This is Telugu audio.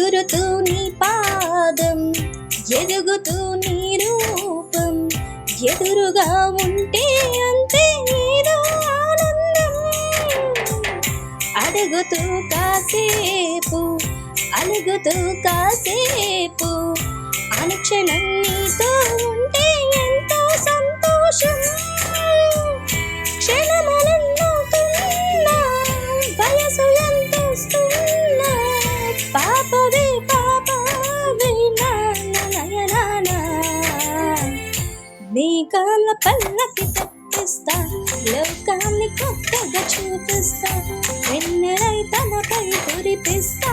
ఎగురుతూ నీ పాదం, ఎదుగుతూ నీ రూపం, ఎదురుగా ఉంటే అంతే ఏదో ఆనందం. అడుగుతూ కాసేపు, అలుగుతూ కాసేపు, అనుక్షణం నీతో ఉంటే ఎంతో సంతోషం. క్షణమలెన్నుతున్నా, వయసు ఎంతొస్తున్నా, పాపవే పాపవే నయనానా. మేఘాల పల్లకి తెప్పిస్తా, లోకాన్ని కొత్తగా చూపిస్తా, వెన్నెలై తనపై కురిపిస్తా.